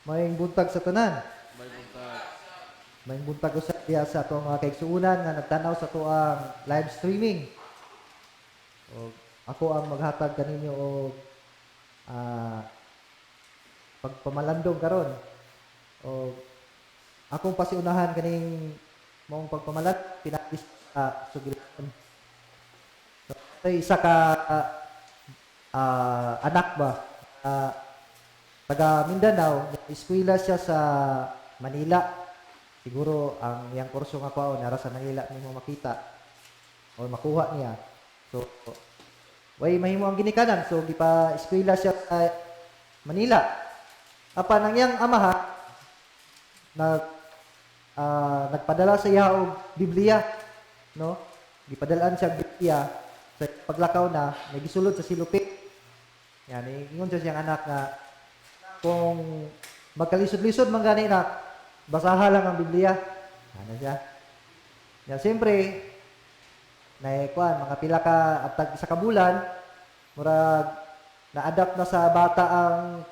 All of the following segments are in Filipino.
Maayong buntag sa tanan. May buntag. Maayong buntag ko sa diya sa atong mga kaigsuunan nga nagtanaw sa tuang live streaming. O ako ang maghatag kaninyo og ah, pagpamalandong karon. O akong pasiunahan kaning mong pagpamalat pinakis sa sugilan. So, isa ka anak ba? Ah, taga Mindanao, eskwela siya sa Manila. Siguro ang yang kurso nga kwaon nara sa Manila nimo makita o makuha niya. So, way mahimo ang ginikanan. So, gipa eskwela siya sa Manila. Apan ang iyang amaha nag nagpadala sa iya og Biblia, no? Gipadalaan siya og Biblia sa paglakaw na nagisulod sa silupit. Yan, ingon siya siyang anak na kung magkalisod-lisod man gani na basaha lang ang Biblia. Ano siya? Yan, siyempre, mga pila ka at isa ka bulan, murag na-adapt na sa bata ang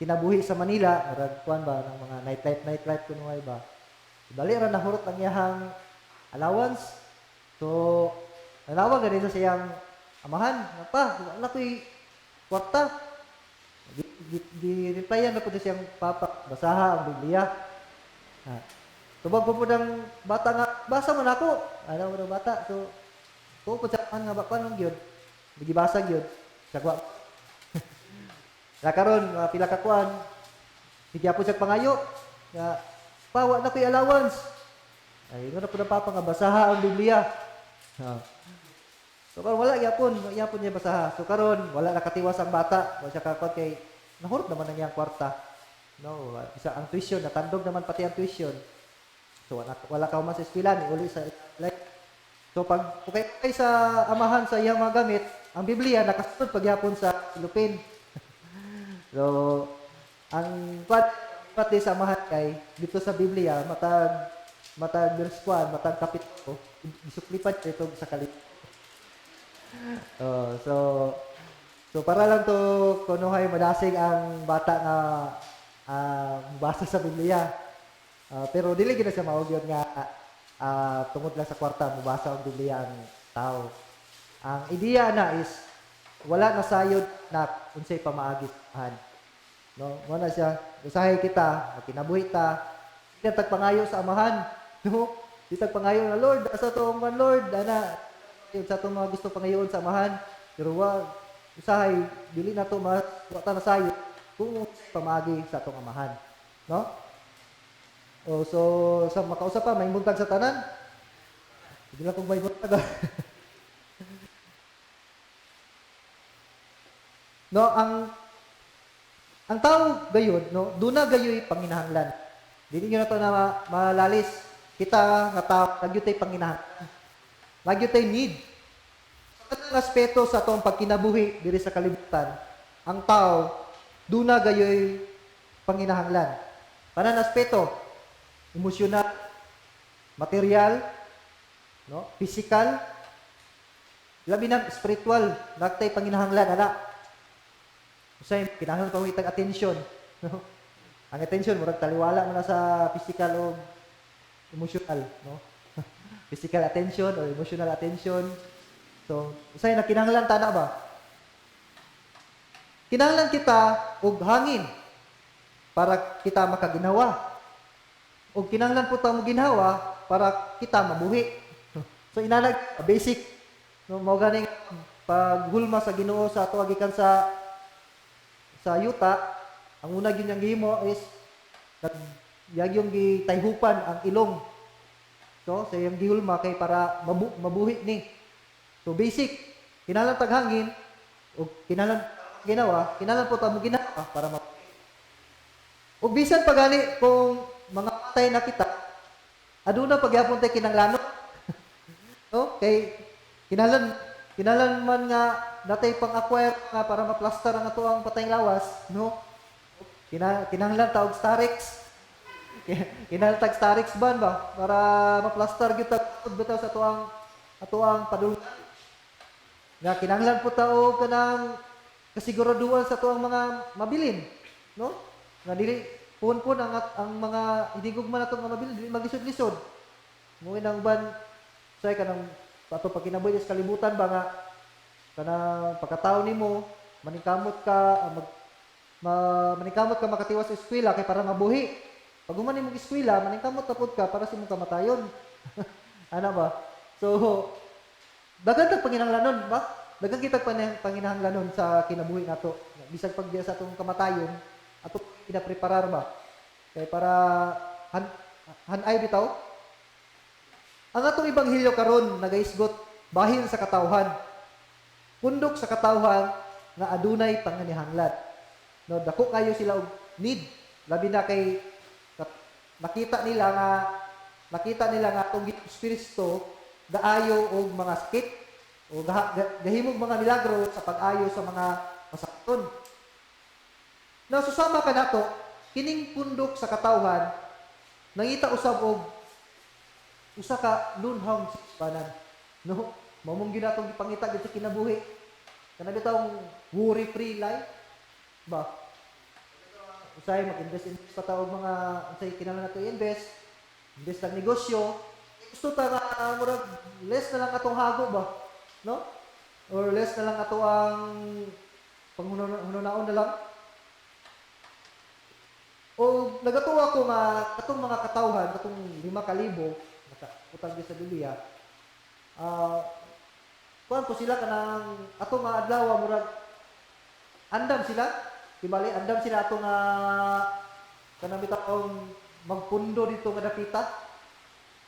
kinabuhi sa Manila, murag kuan ba ng mga nightlife kuno ay ba. Dali ra nahurot ang iyahang allowance. So, nanawag gani sa siyang amahan, pa, wala ko'y kwarta. Di-replyan na po siyang papa, basaha ang Biblia. Tubag po ng bata nga, basa man ako. Ano mo ng bata? So, kung po siya nga ba, paano yun? Nagibasa yun. Sagwa. Karon pila ka kuan. Hindi po siya pangayo. Nga, pawa na ko'y allowance. Ay, na po ng papa nga, basaha ang Biblia. So karon wala yapon niya basaha. So karon wala nakatiwas ang bata. Wa siya kakot kay nahurot naman ang iyang kwarta. No, isa ang tuition, natandog naman pati ang tuition. So wala ka man sa eskwela ni uli sa like. So pag kay sa amahan sa iyang mga gamit, ang Biblia nakasunod pagyapon sa silupin. So ang pati sa amahan kay dito sa Biblia matag verse 1, matag kapitulo, isuplipat ito sa kalit. So para lang to kunuhay madasig ang bata nga basa sa Biblia. Pero dili gid siya maog yun nga tungod lang sa kwarta mubasa ang Biblia ang tao. Ang ideya na is wala na sayod na unsay pamaagitahan. No, mo na siya usahay kita, makinabuhi ta. Di tagpangayo sa amahan. No? Di tagpangayo na Lord, asa to man Lord, ana sa itong mga gusto pangayoon sa amahan. Pero usahay dili na to wata na sayod kung pamagi sa itong amahan. No? So, sa makausap pa, may buntag sa tanan. Hindi lang kung may buntag. No, ang tao gayon, no, duna gayoy panginahanglan. Dili nyo na to na malalis. Kita nga tao, nagyutay panginahanglan. Nagyutay need. Sa kanang aspeto sa itong pagkinabuhi diri sa kalibutan, ang tao, duna gayoy panginahanglan. Panan aspeto, emosyonal, material, no, physical, labi na spiritual, nagtay panginahanglan ana. Usay kinahanglan pa itag attention, no? Ang attention murag taliwala man sa physical o emotional, no? Physical attention or emotional attention. So, usay na kinahanglan tana ba? Kinahanglan kita og hangin para kita makaginawa. O kinahanglan po ta mo ginhawa para kita mabuhi. So inalag basic no mao ganing paghulma sa Ginoo sa ato gikan sa yuta, ang una gyud niyang gihimo is yung gitayhupan ang ilong. So sa iyang gihulma kay para mabuhi ni. So basic kinahanglan taghangin o kinahanglan ginawa, kinahanglan po ta mo ginawa para mabuhi. O bisan pa gani kung mga patay na kita, aduna pagyapon tay kinahanglan. No? Kay kinahanglan man nga natay pang-acquire nga para ma-plaster ang ato ang patayng lawas, no? Kinahanglan ta og Starex. Kinahanglan tag Starex ban ba para ma-plaster gyud ta bitaw sa ato ang padulong. Nga kinahanglan po ta og kanang kasiguraduhan sa ato ang mga mabilin, no? Nga pun ang mga hinigugma natong mga bilin dili magisod-lisod. Mo nang ban say kanang pato pag kinabuhi sa kalibutan ba nga kanang pagkatao nimo maningkamot ka maningkamot ka makatiwas sa eskwela kay para mabuhi. Pag human nimong eskwela, maningkamot tapod ka para sa imong kamatayon. Ana ba? So, dagan tag panginahanglanon ba? Dagan kita panginahanglanon sa kinabuhi nato. Bisag pag diya sa atong kamatayon, ato pinapreparar ba? Kay para hanay bitaw. Ang atong ebanghelyo karon nagaisgot bahin sa katawhan. Pundok sa katawhan nga adunay panginahanglan. No, dako kayo sila og need labi na kay nakita nila nga atong Kristo gaayo og mga sakit o gahimog mga milagro sa pag-ayo sa mga masakton. Na susama ka nato kining pundok sa katawhan nangita usab og usa ka lunhang sipanan. No, mamong ginatong ipangita dito kinabuhi. Kana bitawng worry-free life ba? Usay mag-invest pa ta og mga unsay kinahanglan nato i-invest, invest sa negosyo. Gusto ta nga murag less na lang atong hago ba? No? Or less na lang ato ang panghunaon na lang. O nagatuwa ko nga katong mga katawhan, katong 5,000 nakaputang sa Biblia. Kuan po sila kanang ato nga adlaw murag andam sila. Kibali andam sila ato nga kanang bitawng magpundo dito nga dapita.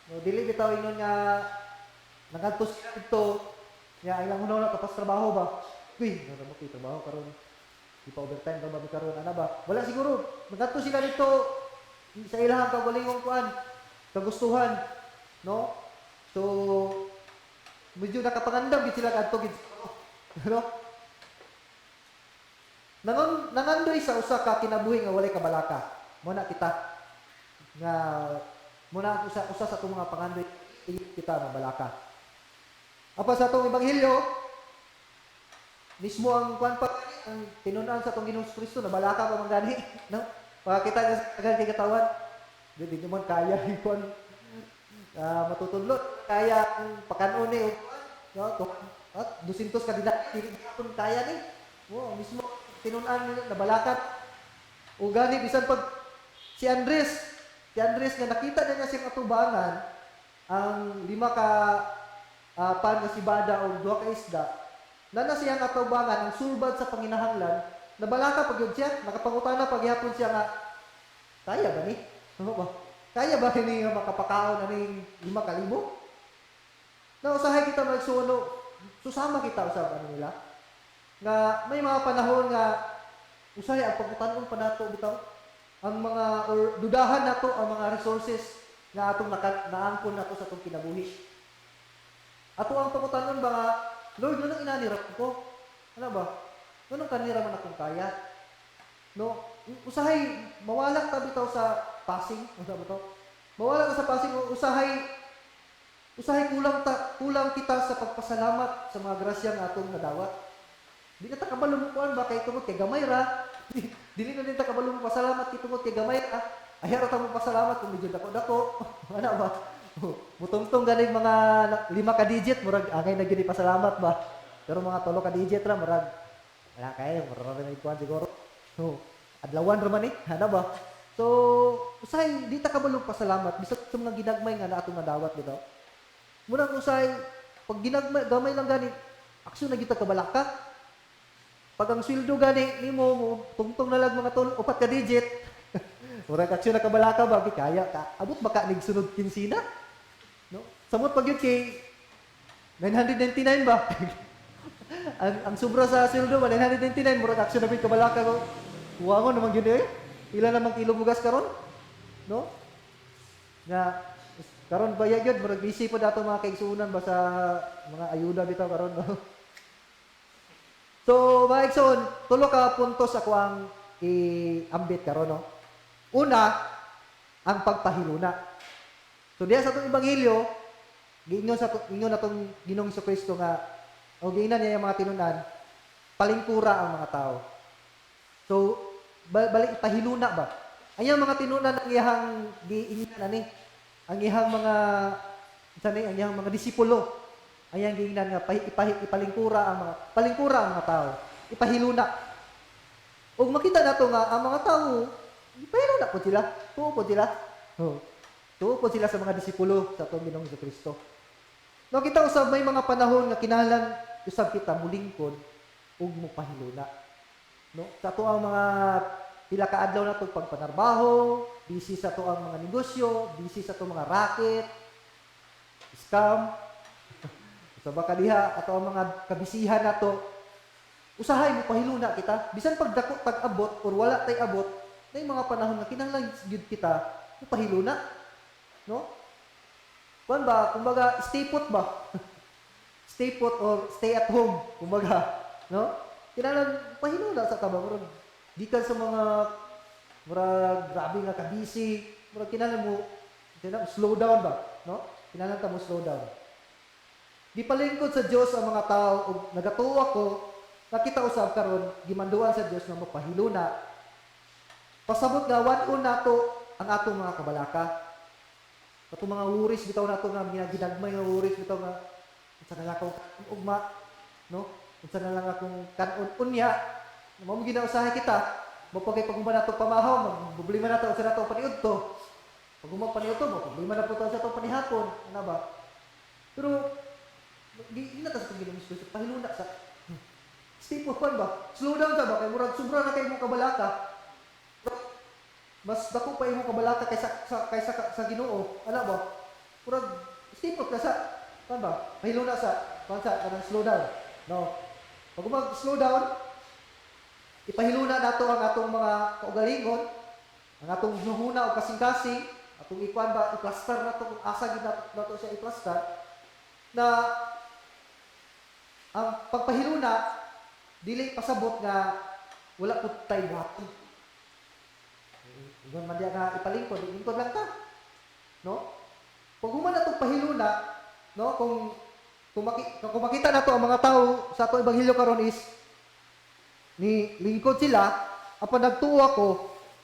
No, dili bitaw ingon nga nagadto sila dito ya ilang hunaw na tapos trabaho ba? Uy, nara mo kay trabaho karon. Di pa overtime ba karon ana ba? Wala siguro. Nagadto sila dito sa ilahang kagalingon kuan, kagustuhan, no? So medyo nakapangandam gid sila kadto gid. No? Nangandoy sa usa ka kinabuhi nga walay kabalaka. Mo na kita nga muna usa sa atong mga pangandoy kita nga balaka. Apa sa atong ebanghelyo mismo ang kuan pa ang tinun-an sa atong Ginoong Kristo na balaka pa man gani, no? Pakita niya sa tagal kay katawan. Di mo kaya kuan matutudlot kaya ang pakanon ni no to at 200 ka dili pun kaya ni. Mo mismo tinun-an na balakat. O gani bisan pag si Andres nga nakita na niya siyang atubangan ang 5 ka pan nga sibada o 2 ka isda. Na siyang atubangan ang sulbad sa panginahanglan, nabalaka pag yun siya, nakapangutana paghihapon siya nga kaya ba ni? Ano ba? Kaya ba kini nga makapakaon aning 5,000? Na usahay kita magsuno, susama kita usab ano nila. Nga may mga panahon nga usahay ang pagutanon pa nato bitaw ang mga or dudahan nato ang mga resources nga atong naangkon nato sa atong kinabuhi. Ato ang pagutanon ba nga Lord, nung inanirap ko? Ano ba? Nung kanira man akong kaya? No, usahay mawalak ta bitaw sa passing, ano ba to? Mawalak sa passing, usahay kulang kita sa pagpasalamat sa mga grasya nga atong nadawat. Di na ta kabalo mo kuan ba kay tungod kay gamay ra. Dili na din ta kabalo mo pasalamat kay tungod kay gamay ra. Ayaw ra ta mo pasalamat kung medyo dako-dako. Ano ba? Mutungtong ganing mga 5 ka digit murag angay na gyud pasalamat ba. Pero mga 3 ka digit ra murag wala kay murag na ikuan siguro. So, adlawan ra man ni, ano ba? So, usay di ta kabalo pasalamat bisag sa mga ginagmay nga na atong nadawat bitaw. Murag usay pag ginagmay gamay lang gani aksyon na kita kabalaka. Pag ang sweldo gani nimo tungtong na lang mga 4 ka digit. Murag aksyon na kabalaka ba kaya ka abot baka nig sunod kinsina. No? Samot pag yun kay 999 ba? ang sobra sa sweldo ba 999 murag aksyon na bit kabalaka ko. Kuwangon naman gyud eh. Ila namang kilo bugas karon? No? Nga karon ba gyud murag busy pa dato mga kaigsuonan ba sa mga ayuda bitaw karon no? So, mga igsoon, 3 ka puntos ako ang i-ambit karon no. Una, ang pagpahiluna. So diya sa atong ebanghelyo, giingon natong Ginoong Kristo nga o giinan niya yung mga tinunan, palingkura ang mga tao. So balik pahiluna ba? Ayang mga tinunan ang iyang giingnan ani. Ang iyang mga ang iyang mga disipulo. Ayang giingnan nga ipalingkura ang mga tao. Ipahiluna. Ug makita nato nga ang mga tao ipahiluna po sila. Tuo po sila. Oh. Tuo po sila sa mga disipulo sa atong Ginoong Kristo. No, kita usab may mga panahon nga kinahanglan usab kita mulingkod ug mopahiluna. No? Sa ato ang mga pila ka adlaw nato pagpanarbaho, busy sa ato ang mga negosyo, busy sa ato mga racket, scam, sa baka diha ato ang mga kabisihan nato. Usahay mopahiluna kita. Bisan pag dako pag-abot or wala tay abot, may mga panahon nga kinahanglan gyud kita mopahiluna. No? Kuan ba, kumbaga stay put ba? Stay put or stay at home, kumbaga, no? Kinahanglan pahiluna sa taba murag gikan sa mga grabe nga ka-busy, murag kinahanglan slow down ba, no? Kinahanglan ta mo slow down. Di palingkod sa Dios ang mga tao ug nagatuwa ko nakita usab karon gimanduan sa Dios nga mapahiluna. Pasabot nga wan-on nato ang atong mga kabalaka. Katong mga wuris bitaw nato nga ginagmay nga wuris bitaw nga unsa na lang akong ugma, no? Unsa na lang akong kanon unya, mao ginausahay kita, mapagay pagumba nato pamahaw, magproblema nato unsa nato paniudto. Pagumba paniudto mo, problema na po sa ato panihapon, ana ba? Pero di na ta sa Ginoong Hesus pahiluna sa stay put ba? Slow down ta ba kay murag sobra na kay mo kabalaka. Mas dako pa imong kabalaka kaysa sa Ginoo. Ana ba? Murag stay put ka sa ba? Pahiluna sa kanang slow down. No. Pag mag-slow down, ipahiluna nato ang atong mga kaugalingon, ang atong nuhuna o kasing-kasing, atong ikuan ba i-plaster nato kung asa gid nato siya i-plaster na ang pagpahiluna dili pasabot nga wala pud tay buhaton. Ingon man diya nga ipalingkod, lingkod lang ta. No? Pag human atong pahiluna, no, kung makita nato ang mga tao sa ato ebanghelyo karon is ni lingkod sila, apan nagtuo ako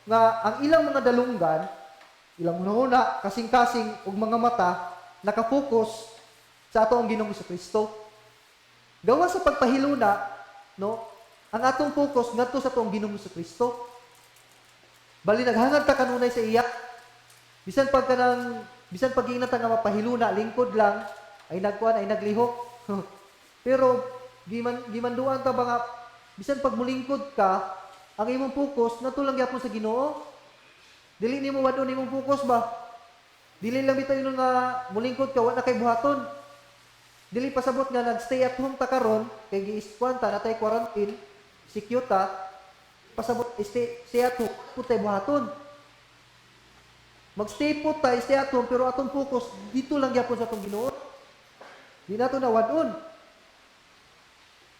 nga ang ilang mga dalunggan, ilang una kasing-kasing ug mga mata nakapokus sa ato ang Ginoong Kristo. Gawa sa pagpahiluna, no, ang atong focus ngadto sa atong Ginoong Kristo. Bali naghangad ta kanunay sa iya. Bisan pag inata nga mapahiluna lingkod lang ay nagkuan ay naglihok. Pero gimanduan ta ba nga bisan pag mulingkod ka, ang imong focus nato lang gyapon sa Ginoo. Dili nimo wadon imong focus ba? Dili lang bitaw yun nga mulingkod ka wa na kay buhaton. Dili pasabot nga nagstay at home ta karon kay giiskuan ta natay quarantine, secure ta. Pasabot stay at home putay buhaton. Magstay put ta stay at home pero atong focus dito lang gyapon sa atong Ginoo. Di nato na wadon.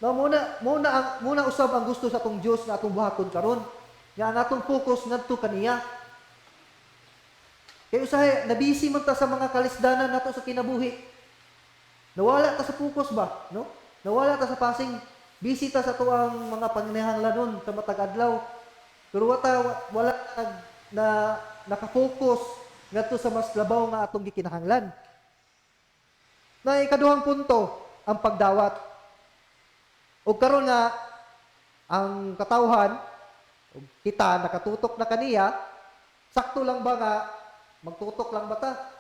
No, muna usab ang gusto sa atong Dios na atong buhaton karon. Nga ang atong focus ngadto kaniya. Kay usahay nabisi man ta sa mga kalisdanan nato sa kinabuhi. Nawala ta sa focus ba, no? Nawala ta sa passing busy ta sa tuang mga panginahanglanon sa matag adlaw. Pero wala na nakafocus ngadto sa mas labaw nga atong gikinahanglan. Na ikaduhang punto, ang pagdawat. O karon nga ang katawhan o kita nakatutok na kaniya, sakto lang ba nga magtutok lang ba ta?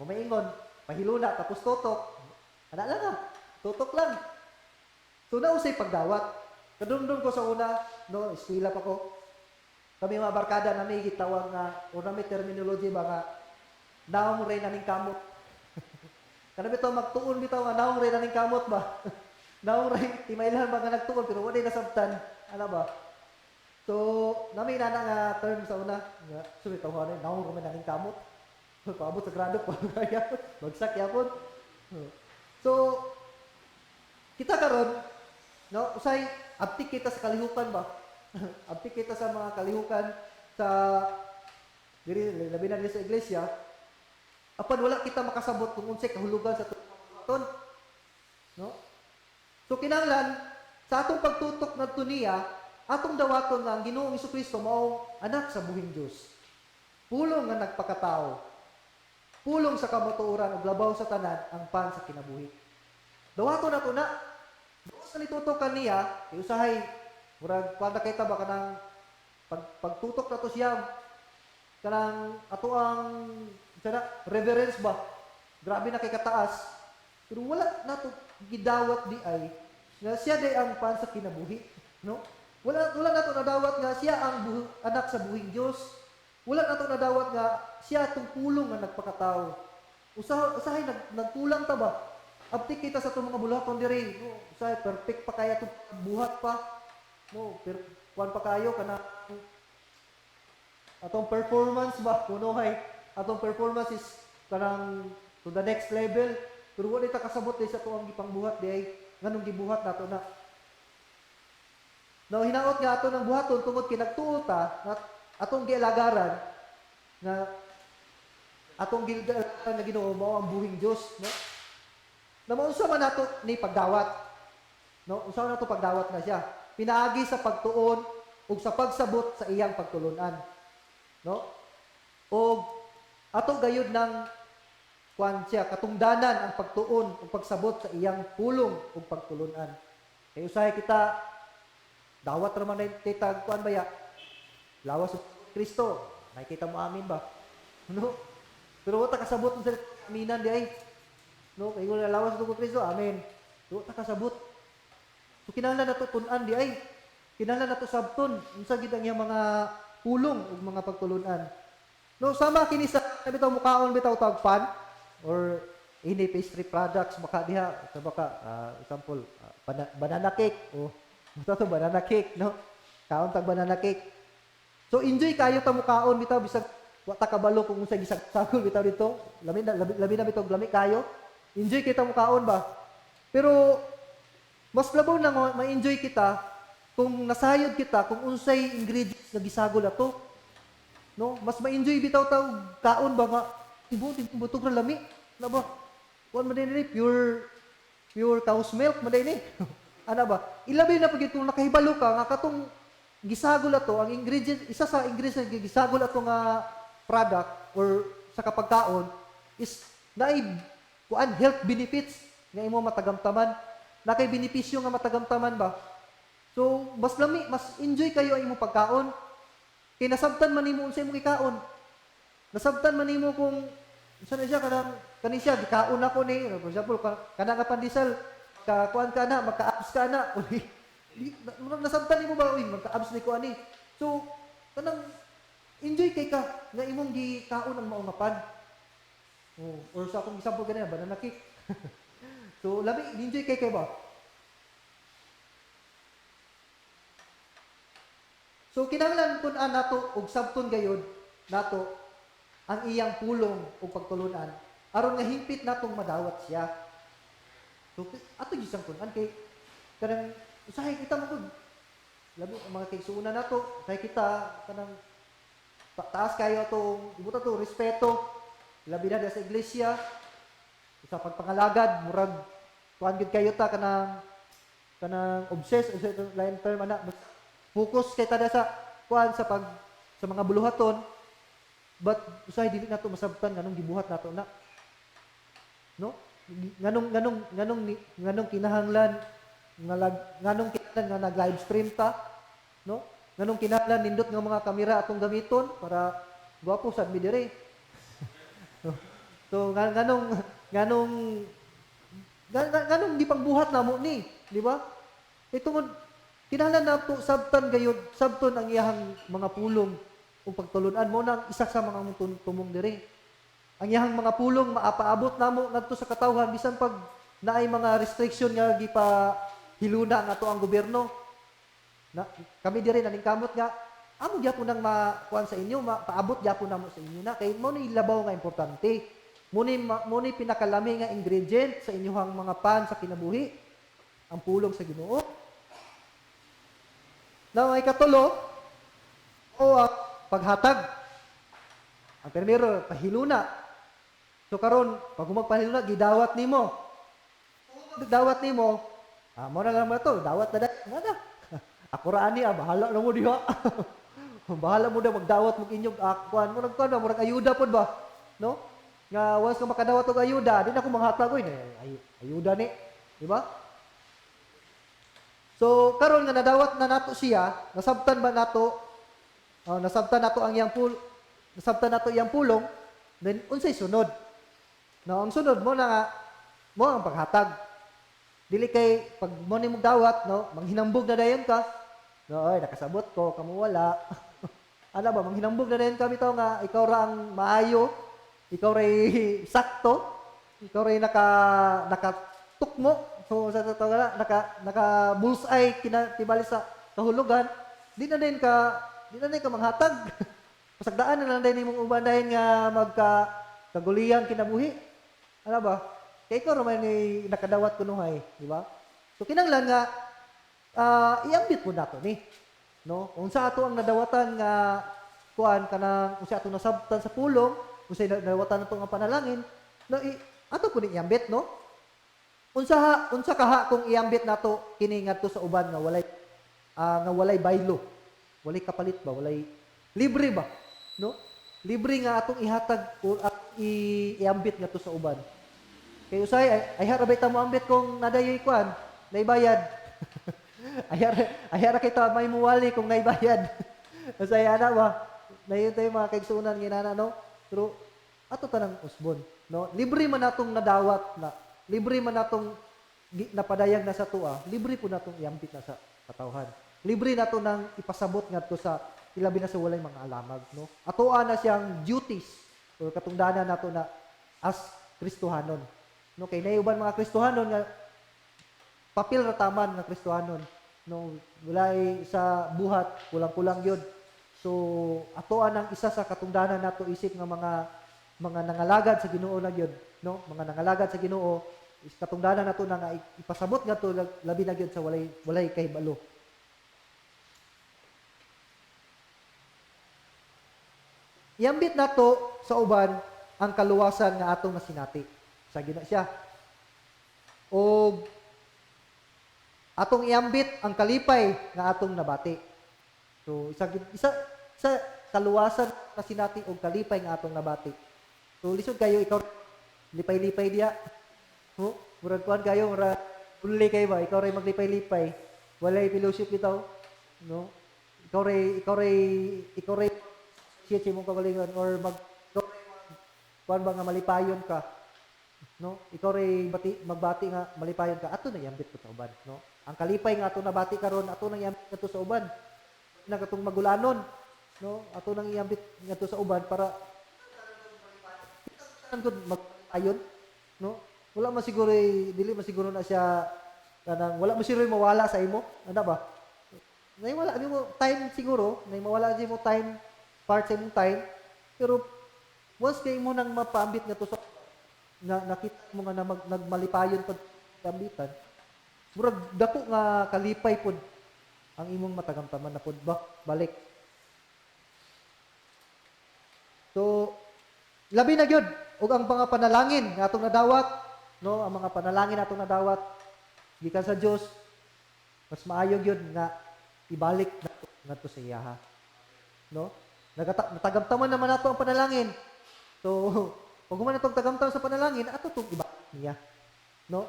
Mamaingon, pahiluna tapos tutok. Ana lang ah, tutok lang. So nausay pagdawat. Kadumdum ko sa una, no, eskwela pa ko. Kami mga barkada na may gitawag nga, o na may terminology ba nga, naong ray naning kamot. Kana bitaw magtuon bitaw nga naong ray naning kamot ba? Naong ray timaylan ba nga nagtuon pero wala nasabtan, ana ba? So, nami na nga term sa una, nga sumi tawhan naong ray naning kamot. Paabot sa grado pa kaya bagsak yapon. So, kita karon no, usay abtik kita sa kalihukan ba? Abtik kita sa mga kalihukan sa diri labi na sa iglesia. Apan wala kita makasabot kung unsay kahulugan sa tuton. No? So kinahanglan sa atong pagtutok ngadto niya atong dawaton nga ang Ginoong Jesucristo mao anak sa buhing Dios. Pulong nga nagpakatao. Pulong sa kamatuoran ug labaw sa tanan ang pan sa kinabuhi. Dawaton nato na. Sa nitutok kaniya, usahay murag panda kay ta ba kanang pagtutok nato siya kanang ato ang reverence ba. Grabe na kay kataas. Pero wala nato gidawat di ay nga siya day ang pan sa kinabuhi, no? Wala nato nadawat nga siya ang anak sa buhing Dios. Wala nato nadawat nga siya atong pulong nga nagpakatao. Usahay nagkulang ta ba? Abtik kita sa itong mga bulaton diri, no? Usahay perfect pa kaya itong buhat pa, no? Pero kuan pa kayo kana atong performance ba kunohay atong performance is kanang to the next level. Pero wala ta kasabot di sa tuang gipangbuhat di ay nganong gibuhat nato na. No, hinaot nga ato ng buhaton tungod kinagtuo ta nga atong gialagaran na atong gilagaran na Ginoo mao ang buhing Dios, no? Na maunsa man nato ni pagdawat. No, unsa nato pagdawat na siya. Pinaagi sa pagtuon ug sa pagsabot sa iyang pagtulunan. No? O atong gayud ng kuan siya katungdanan ang pagtuon ug pagsabot sa iyang pulong ug pagtulunan. Kay usahay kita dawat ra man titag kuan baya. Lawas sa Kristo. Nakita mo amin ba? No? Pero wata kasabot sa aminan di ay. No, kay wala lawas sa Kristo. Amen. Wata kasabot. So kinahanglan nato tun-an di ay. Kinahanglan nato sabton unsa gid ang iyang mga pulong ug mga pagtulunan. No, sama kini sa bitaw mukaon bitaw tagpan or ini pastry products baka diha sa baka example banana cake o basta to banana cake, no? Kaon tag banana cake. So enjoy kayo ta mukaon bitaw bisag wa ta kabalo kung unsa gisagol bitaw dito. Labi na bitaw lami kayo. Enjoy kita mukaon ba? Pero mas labaw na ma-enjoy kita kung nasayod kita kung unsay ingredients nga gisagol ato. No, mas ma-enjoy bitaw taw kaon ba nga butog ra lami. Na ba? Kuan man dinhi pure cow's milk man dinhi. Ana ba? Ilabi na pagit kung nakahibalo ka nga katong gisagol ato ang ingredient isa sa ingredients nga gisagol ato nga product or sa kapagkaon is naay kuan health benefits nga imo matagamtaman. Na kay benepisyo nga matagamtaman ba? So, mas lami, mas enjoy kayo ang imong pagkaon. Kay nasabtan man nimo unsay imong ikaon. Nasabtan man nimo kung unsa na siya kani siya gikaon ako ni, for example, kana nga pandesal, kuan ka na, magka-abs ka na. Nasabtan nimo ba uy, magka-abs ni ko ani. So, kanang enjoy kay ka nga imong gikaon ang mao nga pan. Oh, or sa akong example ganyan, banana cake. So, lami, enjoy kay ba? So kinahanglan kun nato og sabton gayud nato ang iyang pulong ug pagtulunan aron nga hingpit natong madawat siya. So ato gisang kun kay kanang usahay kita mo kun labi ang mga kaigsuonan nato usahay kita kanang taas kayo atong ibuta to respeto labi na sa iglesia sa pagpangalagad murag tuan gid kayo ta kanang obsessed line term ana focus kay tada sa kuan sa mga buluhaton but usahay dili nato masabtan nganong gibuhat nato na no nganong kinahanglan nganong kinahanglan nga nag live stream ta no nganong kinahanglan nindot nga mga kamera atong gamiton para gwapo sad mi dire. So nganong di pangbuhat namo ni di ba itong kinahanglan nato sabtan gayud sabton ang iyahang mga pulong ug pagtulunan mo nang isa sa mga tumong diri. Ang iyahang mga pulong maapaabot namo ngadto sa katawhan bisan pag naay mga restriction nga gipahiluna ang ato ang gobyerno. Na kami diri naningkamot nga amo gyapon nang makuan sa inyo, paabot gyapon namo sa inyo na kay mo ni labaw nga importante. Mo ni pinakalami nga ingredient sa inyong mga pan sa kinabuhi ang pulong sa Ginoo. Na may katulo o paghatag. Ang primero, pahiluna. So karon pag humagpahiluna, gidawat nimo. Dawat nimo, mo na lang to, dawat na nada. Ako ra ani bahala na mo diha. Bahala mo daw magdawat mo inyog akuan mo nagkuan ba murag ayuda pod ba, no? Nga once ka makadawat og ayuda, di na ko manghatag oy ayuda ni, di ba? So karon nga nadawat na nato siya, nasabtan ba nato, nasabtan nato ang nasabtan nato iyang pulong, then unsay sunod? No, ang sunod mo na nga mo ang paghatag. Dili kay pag mo ni dawat, no, manghinambog na dayon ka. No, ay nakasabot ko, kamo wala. Ano ba, manghinambog na dayon kami to nga ikaw ra ang maayo, ikaw ray sakto, ikaw ray nakatukmo, so sa totoo nga naka bullseye tibali sa kahulugan, di na din ka manghatag. Pasagdaan na lang din imong uban dayon nga magka kagulian kinabuhi. Ano ba? Kay ikaw naman ni nakadawat kunuhay, di ba? So kinahanglan nga iambit mo nato ni, no? Unsa ato ang nadawatan nga kuan kanang unsa ato nasabtan sa pulong, unsa nadawatan nato nga panalangin, no ato pud iambit, no? Unsa kaha kung iambit nato kini ngadto sa uban nga walay baylo, walay kapalit ba, walay libre ba, no? Libre nga atong ihatag o iambit ngadto sa uban. Kay usay ay harabay ta mo ambit kung nadayoy kuan, naibayad. Ayara kita may muwali kung naibayad. Usay ana ba? Nayon tayo mga kaigsunan ginana, no? Pero ato tanang usbon, no? Libre man natong nadawat na, libre man natong napadayag na sa tuwa, libre po natong iambit na sa katawhan. Libre nato nang ipasabot ngadto sa ilabi na sa walay mga alamag, no? Atoa na siyang duties o katungdanan nato na as Kristohanon. No, kay nayuban mga Kristohanon nga papel ra taman nga Kristohanon, no, walay sa buhat kulang-kulang yun. So atoa nang isa sa katungdanan nato isip nga mga nangalagad sa Ginoo na yun, no, mga nangalagad sa Ginoo is katungdanan nato na nga ipasabot ngadto labi na gyud sa walay kahibalo. Iambit nato sa uban ang kaluwasan nga atong nasinati. Sa gina siya. O atong iambit ang kalipay nga atong nabati. So isa kaluwasan nasinati og kalipay nga atong nabati. So lisod kayo ikaw lipay-lipay diya. No? Murag kuan kayo mura uli kay ba ikaw ray maglipay-lipay. Walay fellowship bitaw, no? Ikaw ray siya mong kagalingan or kuan ba nga malipayon ka, no? Ikaw ray magbati nga malipayon ka, ato na iambit ko sa uban, no? Ang kalipay nga ato nabati karon, ato nang iambit ngadto sa uban. Na katong magulanon, no? Ato nang iambit ngadto sa uban para mag-ayon, no? Wala man siguro dili man siguro na siya kanang wala man siguro mawala sa imo, ano ba? Nay wala di mo time siguro, nay mawala di mo time part sa imong time, pero once kay mo nang mapaambit nga to sa nakita mo nga na nagmalipayon pag ambitan, murag dako nga kalipay pod ang imong matagamtaman na pod ba balik. So labi na gyud ug ang mga panalangin nga atong nadawat, no, ang mga panalangin atong nadawat gikan sa Dios, mas maayo gyud nga ibalik nato sa iya, no? Natagamtaman naman nato ang panalangin. So, pag man itong tagamtam sa panalangin, ato itong iba niya. No?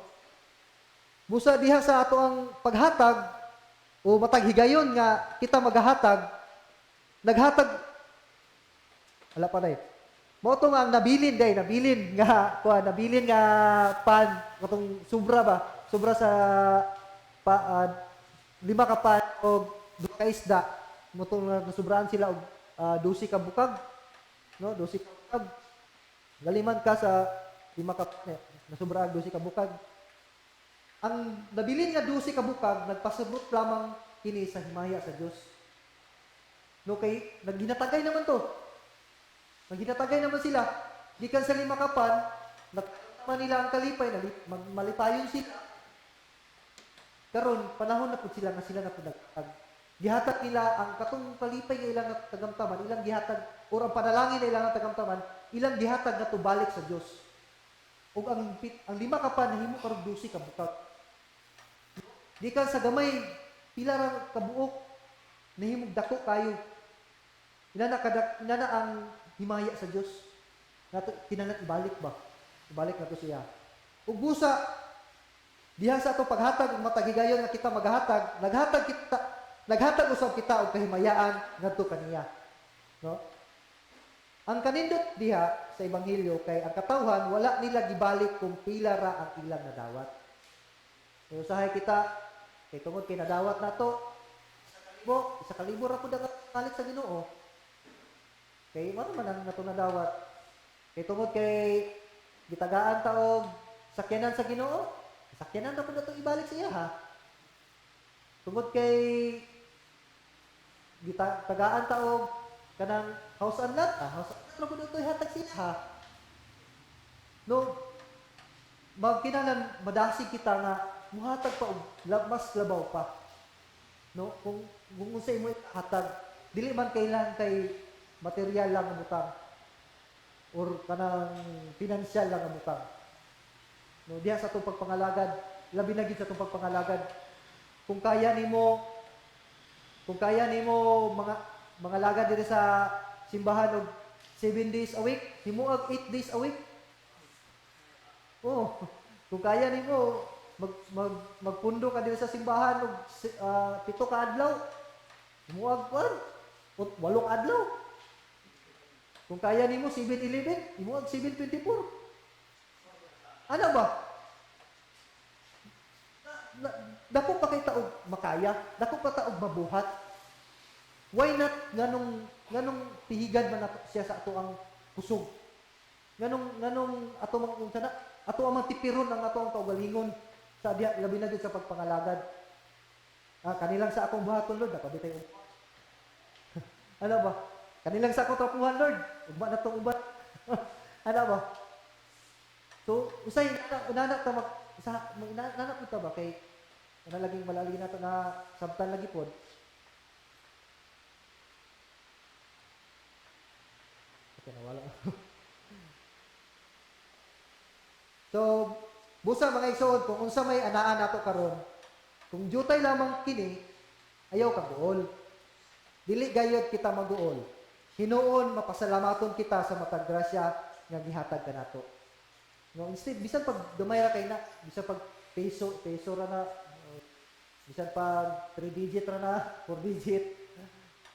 Busa diha sa ato ang paghatag, o matag higayon nga kita maghatag, naghatag, wala pa na eh. Mo ito nga ang nabilin nga pan, katong sobra ba? Sobra sa 5 ka pan o 2 ka isda. Mo itong nasubraan sila og 12 ka bukag, no? 12 ka bukag. Galiman ka sa 5 ka nasubraan 12 ka bukag. Ang nabilin nga 12 ka bukag nagpasabot lamang kini sa himaya sa Dios. No, kay naghinatagay naman to. Naghinatagay naman sila. Gikan sa 5 ka pan, nagtama nila ang kalipay, malipayon sila. Karon panahon na pud sila nga sila na pud nagtag. Gihatag nila ang katong kalipay nga ilang tagamtaman, ilang gihatag or ang panalangin na ilang tagamtaman, ilang gihatag na balik sa Dios. Ug ang 5 ka pan nahimo karon 12 ka bukag. Gikan sa gamay pila ra kabuok nahimog dako kayo. Inana ang himaya sa Dios. Nato kinahanglan ibalik ba? Ibalik nato siya. Ug busa diha sa ato paghatag ug matagigayon nga kita maghatag, naghatag usab kita og kahimayaan ngadto kaniya. No? Ang kanindot diha sa ebanghelyo kay ang katawhan wala nila gibalik kung pila ra ang ilang nadawat. So usahay kita kay tungod kay nadawat nato isa kalibo ra pud ang kalit sa Ginoo. Kay man ang nato nadawat. Kay tungod kay gitagaan ta og sakyanan sa Ginoo, sakyanan ra pud nato ibalik sa iya ha. Tungod kay gitagaan ta og kanang house and lot, house and lot ra pud nato ihatag sa iya ha. No, magkinanan madasig kita nga muhatag pa og mas labaw pa. No, kung unsay mo hatag, dili man kailangan kay material lang ang butang or kanang financial lang ang butang. No, diha sa itong pagpangalagad, labi na gid sa itong pagpangalagad. Kung kaya nimo mga lagad diri sa simbahan og 7 days a week, himuag 8 days a week. Oh, kung kaya nimo magpundo ka diri sa simbahan og 7 ka adlaw, himuag 8 adlaw. Kung kaya nimo 7-11, himuag 7-24. Ano ba? Dako pa kay taog makaya, dako pa taog mabuhat. Why not nganong pihigan man nato siya sa ato ang kusog? Nganong ato ang tipiron ang ato ang kaugalingon sa diha labi na gid sa pagpangalagad. Kanilang sa akong buhaton Lord, dapat bitay. Ano ba? Kanilang sa akong trapuhan Lord, ugma na tong ubat. Ano ba? So, usay unana ta nanap kita ba kay ana laging malali na to na sabtan lagi pod. Okay, nawala. So, busa mga igsoon kung unsa may anaan nato karon, kung jutay lamang kini, ayaw ka guol. Dili gayud kita maguol. Hinuon mapasalamaton kita sa matag grasya nga gihatag kanato. No, instead bisan pag dumay ra kay na, bisan pag peso ra na, bisan pag 3 digit ra na, 4 digit,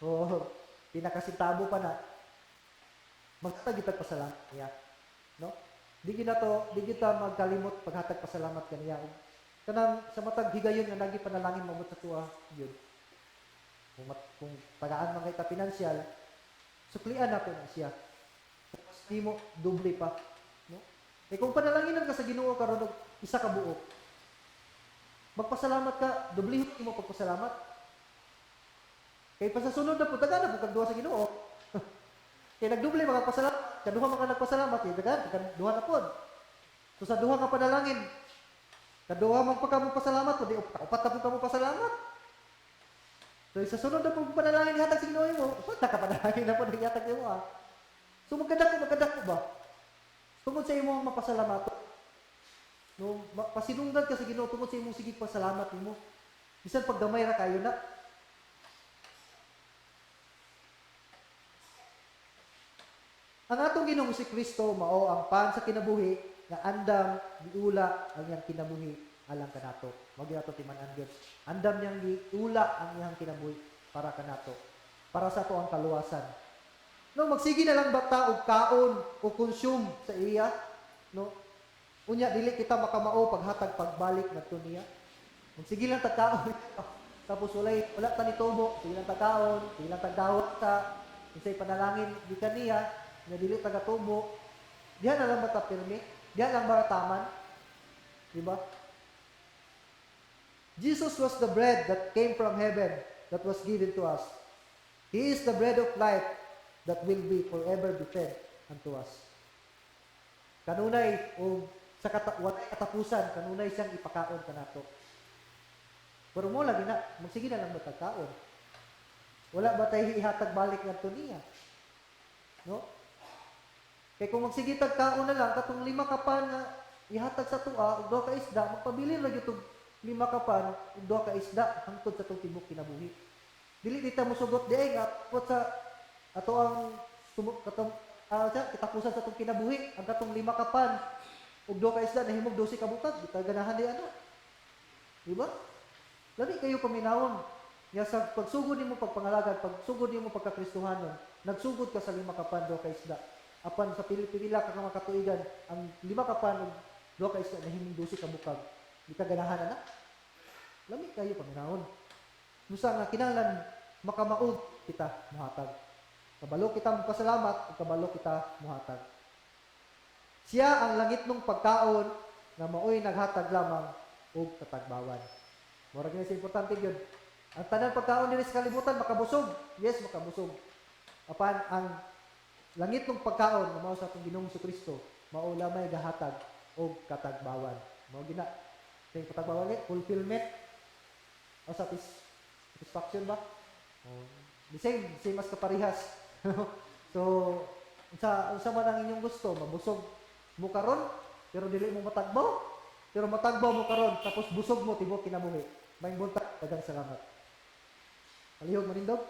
o pinakasintabo pa na, maghatag kita pasalamat niya. No? Di kita magkalimot paghatag pasalamat kaniya. Kanang sa matag higayon nga nagi panalangin mamot sa tuwa, yun. Kung tagaan man kay ta pinansyal, suklian nato na siya. Di mo doble pa, no? Eh kung panalanginan ka sa Ginoo karon og isa ka buok, magpasalamat ka, doblehin mo pagpasalamat. Kay pasasunod na po, taga na po kag duha sa Ginoo. Kay nagdoble mga pasalamat, kaduha mga nagpasalamat, kay duha na po. So sa duha ka panalangin, kaduha magpakamo pasalamat, pwede upat na po kamo pasalamat. So sa sunod na po panalangin ihatag sa Ginoo mo, upat na ka panalangin na po ihatag mo ha. So magkadak ba? Tungod sa imong mapasalamat. No, pasinungdan ka sa Ginoo tungod sa imong sigig pasalamat nimo. Bisan pag gamay ra kayo na. Ang atong Ginoong si Kristo mao ang pan sa kinabuhi nga andam giula ang iyang kinabuhi alang kanato. Mao gyud ato timan-an gyud. Andam niyang giula ang iyang kinabuhi para kanato. Para sa ato ang kaluwasan. No, magsige na lang bata og kaon o consume sa iya, no? Unya dili kita makamao paghatag pagbalik ngadto niya. Magsige lang ta kaon. Tapos wala ta ni tubo, sige lang ta kaon, sige lang ta dawat ta. Unsay panalangin di kaniya nga dili taga tubo. Diha na lang bata pirmi, diha lang barataman. Di ba? Jesus was the bread that came from heaven that was given to us. He is the bread of life that will be forever be fed unto us. Kanunay o sa katapusan, kanunay siyang ipakaon kanato. Pero mo lagi na, magsige na lang matagkaon. Wala ba tayo ihatag balik ngadto niya? No? Kaya kung magsige tagkaon na lang, katong 5 kapan na ihatag sa tuwa, ug 2 ka isda, magpabili ra gyud 5 ka pan, ug 2 ka isda hangtod sa tong tibuok kinabuhi. Dili dita mo sugot di ay nga put sa ato ang katong kitapusan sa tong kinabuhi, ang katong 5 ka pan ug 2 ka isda nahimog 12 ka butad, di ka ganahan di ana. Di ba? Lami kayo paminawon. Ya sa pagsugod nimo pagpangalagan, pagsugod nimo pagkakristohanon, nagsugod ka sa 5 ka pan, 2 ka isda. Apan sa pila ka mga katuigan, ang 5 ka pan ug 2 ka isda nahimong 12 ka bukag. Di ka ganahan ana. Lami kayo paminawon. Musa nga kinahanglan makamaud kita muhatag. Kabalo kita magpasalamat ug kabalo kita muhatag. Siya ang langit ng pagkaon na maoy naghatag lamang og katagbawan. Murag ni sa importante gyud. Ang tanan pagkaon diri sa kalibutan makabusog. Yes, makabusog. Apan ang langit ng pagkaon na mao sa atong Ginoong Kristo, mao lamay gahatag og katagbawan. Mao gina. Sa katagbawan ni fulfillment o satisfaction ba? The same as kaparehas. So, unsa man ang inyong gusto, mabusog mo karon pero dili mo matagbaw. Pero matagbaw mo karon tapos busog mo tibuok kinabuhi. Maayong buntag, daghang salamat. Palihog manindog.